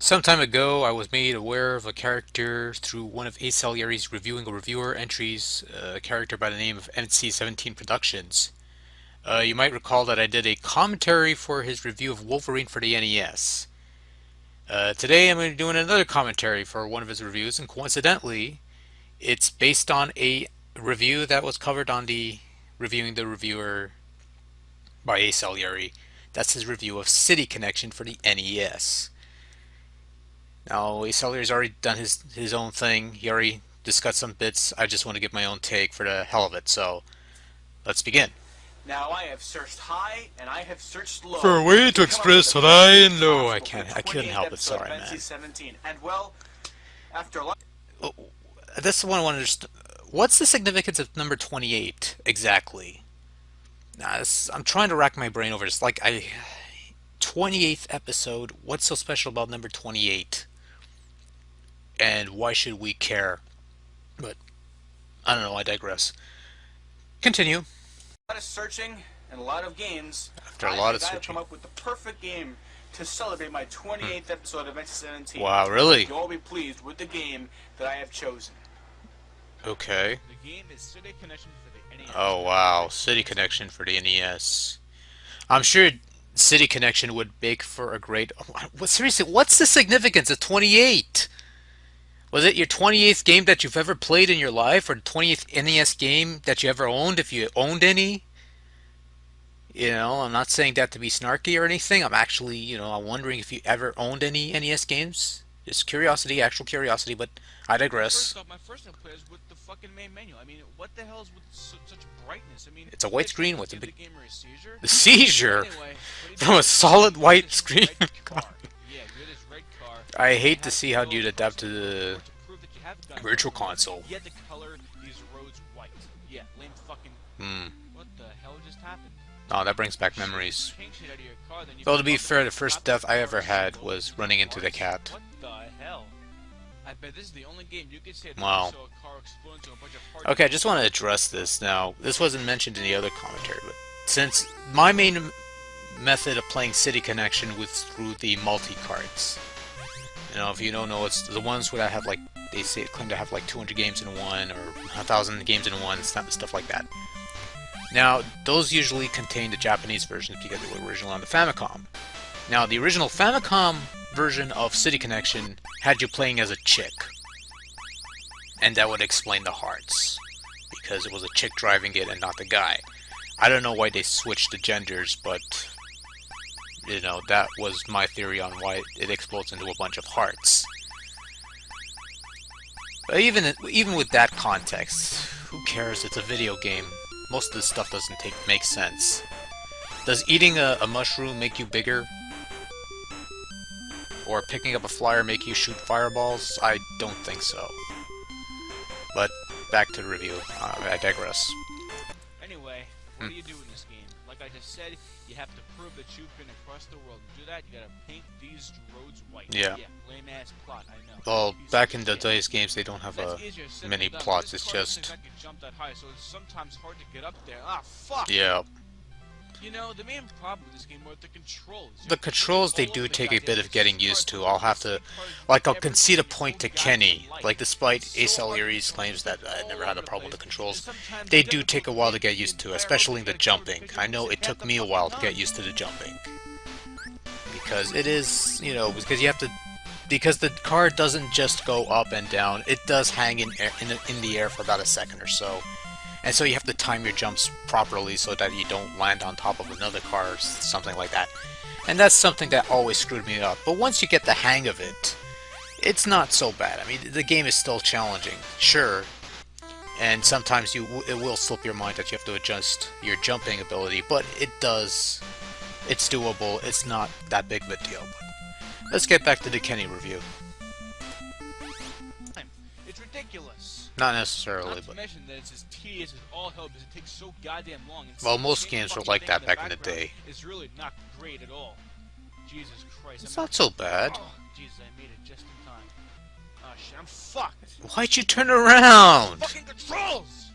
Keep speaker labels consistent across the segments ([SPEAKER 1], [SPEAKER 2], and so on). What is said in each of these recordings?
[SPEAKER 1] Some time ago, I was made aware of a character through one of Ace Salieri's reviewing a reviewer entries, a character by the name of NC17Productions. You might recall that I did a commentary for his review of Wolverine for the NES. Today I'm going to be doing another commentary for one of his reviews, and coincidentally, it's based on a review that was covered on the Reviewing the Reviewer by Ace Salieri. That's his review of City Connection for the NES. Now, Salieri's already done his own thing. He already discussed some bits. I just want to give my own take for the hell of it. So, let's begin.
[SPEAKER 2] Now I have searched high and I have searched low
[SPEAKER 1] For a way to
[SPEAKER 2] come up with
[SPEAKER 1] express
[SPEAKER 2] the
[SPEAKER 1] high
[SPEAKER 2] best
[SPEAKER 1] and low, I
[SPEAKER 2] possible for the
[SPEAKER 1] couldn't
[SPEAKER 2] 28th
[SPEAKER 1] help it.
[SPEAKER 2] episode
[SPEAKER 1] Sorry,
[SPEAKER 2] of
[SPEAKER 1] man.
[SPEAKER 2] NC-17. And well, after a lot.
[SPEAKER 1] Oh, this is one I want to understand. What's the significance of number 28 exactly? Nah, I'm trying to rack my brain over this. 28th episode. What's so special about number 28? And why should we care? But I don't know. I digress. Continue.
[SPEAKER 2] A lot of searching and a lot of games.
[SPEAKER 1] After a lot of
[SPEAKER 2] I've
[SPEAKER 1] searching.
[SPEAKER 2] come up with the perfect game to celebrate my 28th episode of NC-17.
[SPEAKER 1] Wow, really?
[SPEAKER 2] You'll all be pleased with the game that I have chosen.
[SPEAKER 1] Okay.
[SPEAKER 2] The game is City Connection for the NES.
[SPEAKER 1] Oh wow, City Connection for the NES. I'm sure City Connection would make for a great. Seriously, what's the significance of 28? Was it your 28th game that you've ever played in your life, or the 20th NES game that you ever owned, if you owned any? You know, I'm not saying that to be snarky or anything. I'm actually, I'm wondering if you ever owned any NES games. Just curiosity, actual curiosity, but I digress.
[SPEAKER 2] First off, my first play is with the fucking main menu. I mean, what the hell is with such brightness? I mean,
[SPEAKER 1] It's a white screen with a big.
[SPEAKER 2] the gamer a seizure?
[SPEAKER 1] The seizure
[SPEAKER 2] Anyway,
[SPEAKER 1] from a solid white screen.
[SPEAKER 2] Yeah, you're this red car.
[SPEAKER 1] I hate to see how you'd adapt to the
[SPEAKER 2] Prove that you have guns.
[SPEAKER 1] Virtual Console.
[SPEAKER 2] You had to color these roads white. Yeah, lame fucking. What the hell just happened?
[SPEAKER 1] Oh, that brings back memories.
[SPEAKER 2] Change it out of your car, then you
[SPEAKER 1] Though to
[SPEAKER 2] can
[SPEAKER 1] be
[SPEAKER 2] fucking
[SPEAKER 1] fair, the first
[SPEAKER 2] stop
[SPEAKER 1] death
[SPEAKER 2] the
[SPEAKER 1] I
[SPEAKER 2] car
[SPEAKER 1] ever
[SPEAKER 2] and
[SPEAKER 1] had
[SPEAKER 2] go,
[SPEAKER 1] was running into the cat.
[SPEAKER 2] What the hell? I bet this is the only game you could say that
[SPEAKER 1] Wow.
[SPEAKER 2] you saw a car explode into a bunch of parts.
[SPEAKER 1] Okay, I just want to address this now. This wasn't mentioned in the other commentary, but since my main method of playing City Connection was through the multi-cards. If you don't know, it's the ones where I have they say claim to have 200 games in one or 1,000 games in one, stuff like that. Now, those usually contain the Japanese versions because they were original on the Famicom. Now, the original Famicom version of City Connection had you playing as a chick. And that would explain the hearts. Because it was a chick driving it and not the guy. I don't know why they switched the genders, but that was my theory on why it explodes into a bunch of hearts. But even with that context, who cares? It's a video game. Most of this stuff doesn't make sense. Does eating a mushroom make you bigger? Or picking up a flyer make you shoot fireballs? I don't think so. But back to the review. I digress.
[SPEAKER 2] Anyway, what do you do in this game? Like I just said, you have to prove that you've been across the world. To do that, you gotta paint these roads white.
[SPEAKER 1] Yeah.
[SPEAKER 2] Lame ass plot, I know.
[SPEAKER 1] Well, back in the days games, they don't have many plots. It's just.
[SPEAKER 2] Jump that high, so it's sometimes hard to get up there. Ah, fuck.
[SPEAKER 1] Yeah.
[SPEAKER 2] You know, the main problem with this game are the controls.
[SPEAKER 1] The controls, they do take a bit of getting used to. I'll have to, I'll concede a point to Kenny. Despite Ace Salieri's claims that I never had a problem with the controls, they do take a while to get used to, especially the jumping. I know it took me a while to get used to the jumping. Because it is, because you have to, because the car doesn't just go up and down, it does hang in the air for about a second or so. And so you have to time your jumps properly so that you don't land on top of another car or something like that. And that's something that always screwed me up. But once you get the hang of it, it's not so bad. I mean, the game is still challenging, sure. And sometimes it will slip your mind that you have to adjust your jumping ability, but it's doable. It's not that big of a deal. But let's get back to the Kenny review.
[SPEAKER 2] It's ridiculous.
[SPEAKER 1] Not necessarily,
[SPEAKER 2] Not to mention that it's as tedious as all hell because it takes so goddamn long. And
[SPEAKER 1] well, most games were like that back in the day.
[SPEAKER 2] It's really not great at all. Jesus Christ.
[SPEAKER 1] It's not so bad.
[SPEAKER 2] Oh, Jesus, I made it just in time. Oh shit, I'm fucked.
[SPEAKER 1] Why'd you turn around?
[SPEAKER 2] Fucking controls!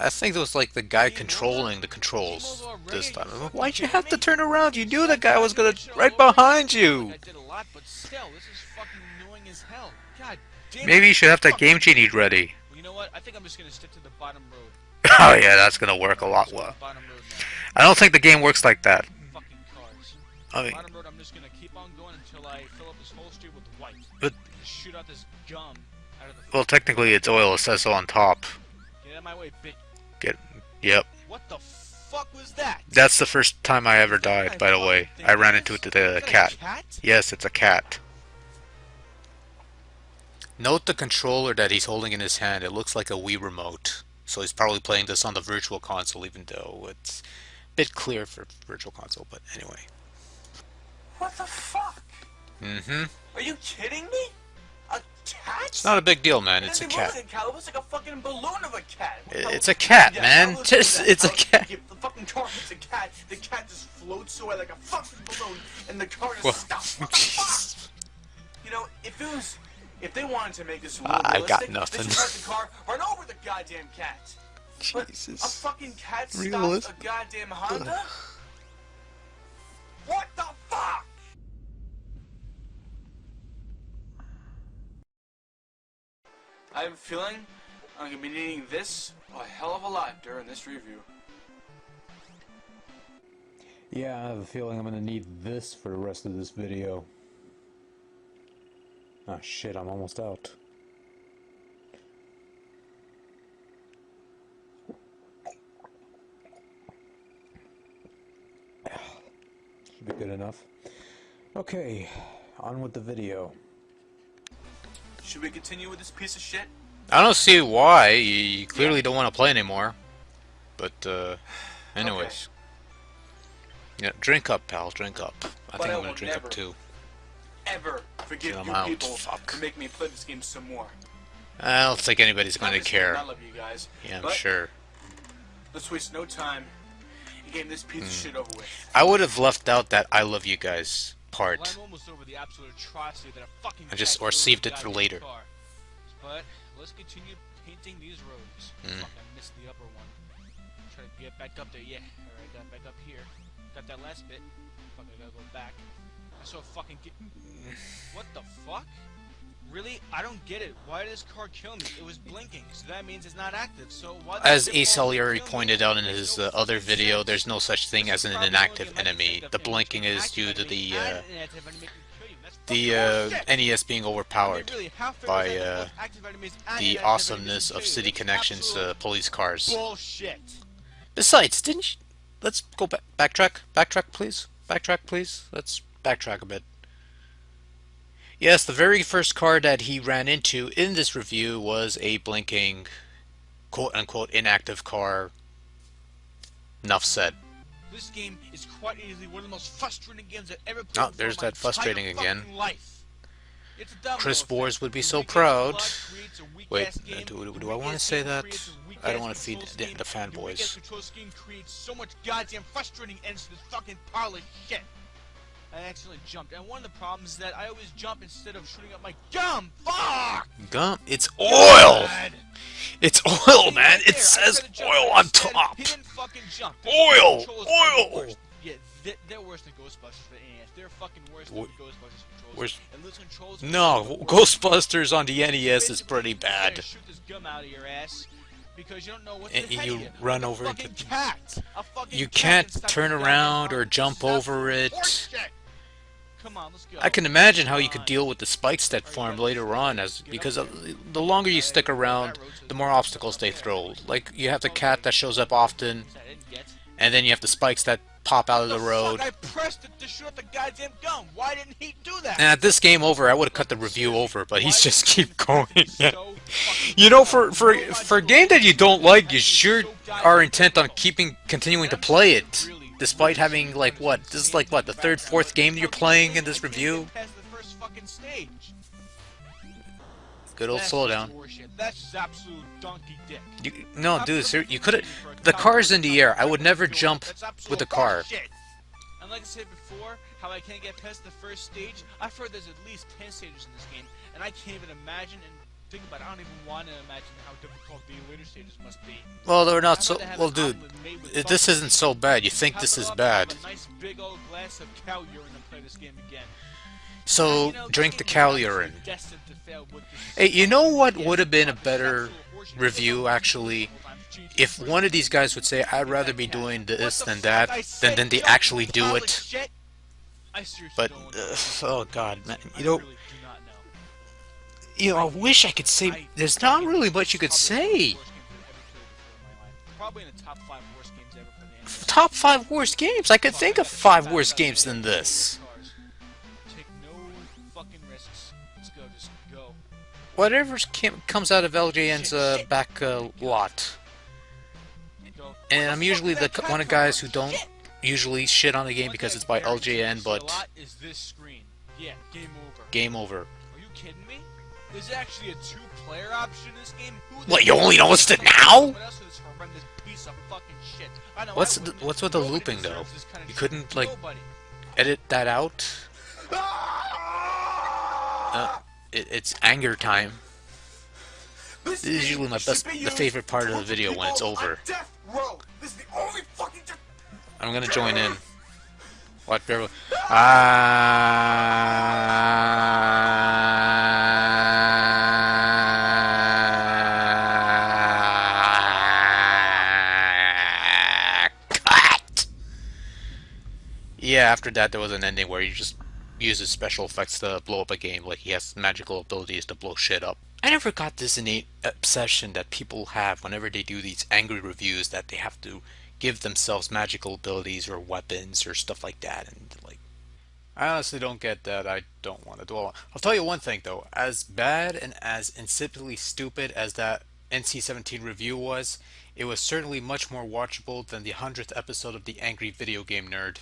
[SPEAKER 1] I think it was like the guy
[SPEAKER 2] Game over?
[SPEAKER 1] controlling the
[SPEAKER 2] Game
[SPEAKER 1] controls
[SPEAKER 2] over already?
[SPEAKER 1] this
[SPEAKER 2] Are
[SPEAKER 1] time.
[SPEAKER 2] you
[SPEAKER 1] I'm like,
[SPEAKER 2] fucking
[SPEAKER 1] why'd you
[SPEAKER 2] kidding
[SPEAKER 1] have to
[SPEAKER 2] me?
[SPEAKER 1] turn around? You knew the
[SPEAKER 2] Like,
[SPEAKER 1] guy was gonna
[SPEAKER 2] shit all
[SPEAKER 1] right
[SPEAKER 2] over
[SPEAKER 1] behind
[SPEAKER 2] again. Like,
[SPEAKER 1] you.
[SPEAKER 2] I did a lot, but still, this is fucking annoying as hell. God damn it.
[SPEAKER 1] Maybe you should have that
[SPEAKER 2] Fuck.
[SPEAKER 1] game genie ready.
[SPEAKER 2] Well, you know what? I think I'm just gonna stick to the bottom road.
[SPEAKER 1] Oh yeah, that's gonna work a
[SPEAKER 2] I'm
[SPEAKER 1] lot
[SPEAKER 2] just going
[SPEAKER 1] well.
[SPEAKER 2] bottom road now.
[SPEAKER 1] I don't think the game works like that.
[SPEAKER 2] Fucking cars.
[SPEAKER 1] I mean,
[SPEAKER 2] Bottom road, I'm just gonna keep on going until I fill up this whole street with white.
[SPEAKER 1] but
[SPEAKER 2] Just shoot out this gum out of the.
[SPEAKER 1] well, technically it's oil. It says so on top.
[SPEAKER 2] Get out of my way, bitch.
[SPEAKER 1] Yep.
[SPEAKER 2] What the fuck was that?
[SPEAKER 1] That's the first time I ever died. By the way, I ran into the cat. Yes, it's a cat. Note the controller that he's holding in his hand. It looks like a Wii remote. So he's probably playing this on the Virtual Console, even though it's a bit clear for Virtual Console. But anyway.
[SPEAKER 3] What the fuck?
[SPEAKER 1] Mm-hmm.
[SPEAKER 3] Are you kidding me? A cat?
[SPEAKER 1] It's not a big deal, man. It's a
[SPEAKER 3] It
[SPEAKER 1] cat.
[SPEAKER 3] looks like a cat. It looks like a fucking balloon of a cat.
[SPEAKER 1] It's a cat,
[SPEAKER 3] Yeah,
[SPEAKER 1] man.
[SPEAKER 3] I was
[SPEAKER 1] Just
[SPEAKER 3] thinking
[SPEAKER 1] it's a
[SPEAKER 3] that
[SPEAKER 1] cat.
[SPEAKER 3] The fucking car hits a cat. The cat just floats away like a fucking balloon, and the car just
[SPEAKER 1] Well,
[SPEAKER 3] stops. What the fuck? You know, if they wanted to make this a little
[SPEAKER 1] I got
[SPEAKER 3] realistic,
[SPEAKER 1] nothing.
[SPEAKER 3] they should have the car run over the goddamn cat. But a
[SPEAKER 1] Jesus.
[SPEAKER 3] fucking cat stops
[SPEAKER 1] Realist.
[SPEAKER 3] a goddamn Honda? What the fuck? I have a feeling I'm gonna be needing this a hell of a lot during this review.
[SPEAKER 4] Yeah, I have a feeling I'm gonna need this for the rest of this video. Ah shit, I'm almost out. Should be good enough. Okay, on with the video.
[SPEAKER 3] Should we continue with this piece of shit?
[SPEAKER 1] I don't see why. You clearly don't want to play anymore. But, anyways. Yeah, drink up, pal. Drink up. I
[SPEAKER 3] But
[SPEAKER 1] think
[SPEAKER 3] I
[SPEAKER 1] I'm gonna
[SPEAKER 3] will
[SPEAKER 1] drink
[SPEAKER 3] never
[SPEAKER 1] up too.
[SPEAKER 3] Ever forgive
[SPEAKER 1] I'm
[SPEAKER 3] you
[SPEAKER 1] out.
[SPEAKER 3] people
[SPEAKER 1] Fuck.
[SPEAKER 3] for making me play this game some more.
[SPEAKER 1] I don't think anybody's going to
[SPEAKER 3] Obviously,
[SPEAKER 1] care.
[SPEAKER 3] I love you guys.
[SPEAKER 1] Yeah, I'm
[SPEAKER 3] but
[SPEAKER 1] sure.
[SPEAKER 3] let's waste no time and get this piece of shit over with.
[SPEAKER 1] I would have left out that "I love you guys"
[SPEAKER 2] Well,
[SPEAKER 1] part.
[SPEAKER 2] I'm almost over the absolute atrocity that a fucking
[SPEAKER 1] I just-
[SPEAKER 2] cat
[SPEAKER 1] or
[SPEAKER 2] killed
[SPEAKER 1] saved
[SPEAKER 2] the
[SPEAKER 1] it for
[SPEAKER 2] goddamn
[SPEAKER 1] later.
[SPEAKER 2] car. But let's continue painting these roads. Fuck, I missed the upper one. Try to get back up there. Yeah, alright, got back up here. Got that last bit. Fuck, I gotta go back. I saw fucking What the fuck? Really? I don't get it. Why did this car kill me? It was blinking, so that means it's not active. So why
[SPEAKER 1] As
[SPEAKER 2] did it
[SPEAKER 1] Ace
[SPEAKER 2] fall
[SPEAKER 1] Salieri
[SPEAKER 2] kill me?
[SPEAKER 1] pointed out in
[SPEAKER 2] Makes
[SPEAKER 1] his
[SPEAKER 2] no
[SPEAKER 1] other
[SPEAKER 2] fucking
[SPEAKER 1] video,
[SPEAKER 2] sense.
[SPEAKER 1] there's no such thing
[SPEAKER 2] This
[SPEAKER 1] as
[SPEAKER 2] is
[SPEAKER 1] an
[SPEAKER 2] probably
[SPEAKER 1] inactive
[SPEAKER 2] only a
[SPEAKER 1] enemy.
[SPEAKER 2] method
[SPEAKER 1] The
[SPEAKER 2] of
[SPEAKER 1] blinking is
[SPEAKER 2] active
[SPEAKER 1] due to
[SPEAKER 2] enemy
[SPEAKER 1] the
[SPEAKER 2] and an inactive enemy can kill you. That's fucking bullshit.
[SPEAKER 1] NES being overpowered
[SPEAKER 2] I mean, really, how fair
[SPEAKER 1] by
[SPEAKER 2] is that that both active enemies and
[SPEAKER 1] the
[SPEAKER 2] inactive
[SPEAKER 1] awesomeness
[SPEAKER 2] enemies can
[SPEAKER 1] of
[SPEAKER 2] kill you?
[SPEAKER 1] City
[SPEAKER 2] That's
[SPEAKER 1] Connections
[SPEAKER 2] absolute
[SPEAKER 1] police cars.
[SPEAKER 2] bullshit.
[SPEAKER 1] Besides, didn't you... Let's go back. Backtrack, please. Backtrack, please. Let's backtrack a bit. Yes, the very first car that he ran into in this review was a blinking, quote-unquote, inactive car. Enough said.
[SPEAKER 2] This game is quite easily one of the most frustrating games I've ever played.
[SPEAKER 1] Oh,
[SPEAKER 2] before
[SPEAKER 1] there's
[SPEAKER 2] in my
[SPEAKER 1] that frustrating
[SPEAKER 2] entire
[SPEAKER 1] again.
[SPEAKER 2] fucking life. It's a domino
[SPEAKER 1] Chris
[SPEAKER 2] effect.
[SPEAKER 1] Boers would be
[SPEAKER 2] The
[SPEAKER 1] so
[SPEAKER 2] weakest
[SPEAKER 1] proud.
[SPEAKER 2] blood creates a
[SPEAKER 1] Wait,
[SPEAKER 2] weak-ass game.
[SPEAKER 1] do
[SPEAKER 2] The
[SPEAKER 1] I want to
[SPEAKER 2] weakest
[SPEAKER 1] say
[SPEAKER 2] game
[SPEAKER 1] that?
[SPEAKER 2] creates a
[SPEAKER 1] I
[SPEAKER 2] weak-ass
[SPEAKER 1] don't want to feed
[SPEAKER 2] control
[SPEAKER 1] the
[SPEAKER 2] scheme. The weakest
[SPEAKER 1] fanboys.
[SPEAKER 2] control scheme creates so much goddamn frustrating ends to this fucking pile of shit. I accidentally jumped, and one of the problems is that I always jump instead of shooting up my gum. Fuck!
[SPEAKER 1] Gum? It's oil!
[SPEAKER 2] God.
[SPEAKER 1] It's oil,
[SPEAKER 2] See,
[SPEAKER 1] man!
[SPEAKER 2] right
[SPEAKER 1] It
[SPEAKER 2] there, I
[SPEAKER 1] says
[SPEAKER 2] tried to jump,
[SPEAKER 1] oil
[SPEAKER 2] but
[SPEAKER 1] on
[SPEAKER 2] instead,
[SPEAKER 1] top!
[SPEAKER 2] He didn't fucking jump. This
[SPEAKER 1] Oil!
[SPEAKER 2] controls are the
[SPEAKER 1] Oil!
[SPEAKER 2] worst. Yeah, they're worse than Ghostbusters for NES. They're fucking worse than
[SPEAKER 1] Wh-
[SPEAKER 2] Ghostbusters controls.
[SPEAKER 1] where's-
[SPEAKER 2] And those controls
[SPEAKER 1] No, Ghostbusters on the NES is pretty bad.
[SPEAKER 2] Shoot this gum out of your ass because you don't know what's
[SPEAKER 1] And
[SPEAKER 2] ahead
[SPEAKER 1] you
[SPEAKER 2] of you.
[SPEAKER 1] run
[SPEAKER 2] Like a
[SPEAKER 1] over
[SPEAKER 2] fucking
[SPEAKER 1] into-
[SPEAKER 2] cat. A fucking
[SPEAKER 1] You
[SPEAKER 2] cat
[SPEAKER 1] can't
[SPEAKER 2] can stop
[SPEAKER 1] turn
[SPEAKER 2] this goddamn
[SPEAKER 1] around
[SPEAKER 2] car.
[SPEAKER 1] or jump
[SPEAKER 2] Stop
[SPEAKER 1] over
[SPEAKER 2] this
[SPEAKER 1] it.
[SPEAKER 2] horseshit. Come on, let's go.
[SPEAKER 1] I can imagine how you
[SPEAKER 2] Come
[SPEAKER 1] could
[SPEAKER 2] on.
[SPEAKER 1] deal with the spikes that form later on, as because the longer you stick around, the more obstacles they throw. Like you have the cat that shows up often,
[SPEAKER 2] I didn't get.
[SPEAKER 1] and then you have the spikes that pop out of the road.
[SPEAKER 2] Fuck, I pressed it to shoot up the goddamn gum. Why didn't he do that?
[SPEAKER 1] And at this game over, I would have cut the review over, but he's
[SPEAKER 2] Why
[SPEAKER 1] just
[SPEAKER 2] did
[SPEAKER 1] keep going.
[SPEAKER 2] so fucking
[SPEAKER 1] You know,
[SPEAKER 2] dumb?
[SPEAKER 1] for a game that you don't like, you sure are intent on continuing to play it, despite having like what? This is like what, the third, fourth game you're playing in this review?
[SPEAKER 2] Past the first fucking stage.
[SPEAKER 1] Good old
[SPEAKER 2] That's
[SPEAKER 1] slowdown.
[SPEAKER 2] just horseshit. That's just absolute donkey dick.
[SPEAKER 1] No, dude, you could have. The car's in the air. I would never jump with the car.
[SPEAKER 2] Horseshit. And like I said before, how I can't get past the first stage, I've heard there's at least 10 stages in this game, and I can't even imagine and think about it, I don't even want to imagine how difficult the later stages must be.
[SPEAKER 1] Well, they're not
[SPEAKER 2] I'd
[SPEAKER 1] so.
[SPEAKER 2] rather have
[SPEAKER 1] Well,
[SPEAKER 2] an
[SPEAKER 1] dude,
[SPEAKER 2] omelet made with
[SPEAKER 1] this
[SPEAKER 2] butter,
[SPEAKER 1] isn't so bad. You think
[SPEAKER 2] top
[SPEAKER 1] this
[SPEAKER 2] it
[SPEAKER 1] is
[SPEAKER 2] off,
[SPEAKER 1] bad?
[SPEAKER 2] have a nice big old glass of cow urine and play this game again.
[SPEAKER 1] So
[SPEAKER 2] You know, this
[SPEAKER 1] drink the
[SPEAKER 2] game is
[SPEAKER 1] cow
[SPEAKER 2] obviously
[SPEAKER 1] urine.
[SPEAKER 2] destined to fail with this
[SPEAKER 1] Hey, you know what
[SPEAKER 2] yeah,
[SPEAKER 1] would have been a
[SPEAKER 2] this
[SPEAKER 1] better
[SPEAKER 2] actual horseshit.
[SPEAKER 1] review actually? If one of these guys would say, "I'd rather be doing this than that," than they actually do it.
[SPEAKER 2] I seriously
[SPEAKER 1] But
[SPEAKER 2] don't know.
[SPEAKER 1] oh god, man,
[SPEAKER 2] I really do not know.
[SPEAKER 1] I wish I could say. There's not really much you could say.
[SPEAKER 2] Probably in the top 5 worst games ever for the NC.
[SPEAKER 1] Top 5 worst games. I could think of 5 worse games than this.
[SPEAKER 2] Take no fucking risks. Let's go, just go.
[SPEAKER 1] Whatever comes out of LJN's back lot.
[SPEAKER 2] Go.
[SPEAKER 1] And I'm usually the one of guys who don't usually shit on the game because it's by LJN, but
[SPEAKER 2] Is this screen? Yeah, game over.
[SPEAKER 1] game over.
[SPEAKER 2] Are you kidding me? There's actually a 2-player option in this game.
[SPEAKER 1] What, you only noticed it now? What's with the looping though? You couldn't like edit that out? It's anger time. This is usually the favorite part of the video when it's over. I'm gonna join in. What? Cut! Yeah, after that there was an ending where he just uses special effects to blow up a game, like he has magical abilities to blow shit up. I never got this innate obsession that people have whenever they do these angry reviews that they have to give themselves magical abilities or weapons or stuff like that, and like I honestly don't get that. I don't want to dwell on. I'll tell you one thing though, as bad and as insipidly stupid as that NC17 review was, it was certainly much more watchable than the 100th episode of The Angry Video Game Nerd.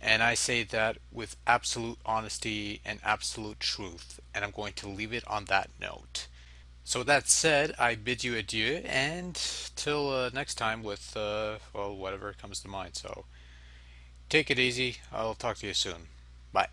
[SPEAKER 1] And I say that with absolute honesty and absolute truth, and I'm going to leave it on that note. So with that said, I bid you adieu, and till next time with, well, whatever comes to mind. So take it easy. I'll talk to you soon. Bye.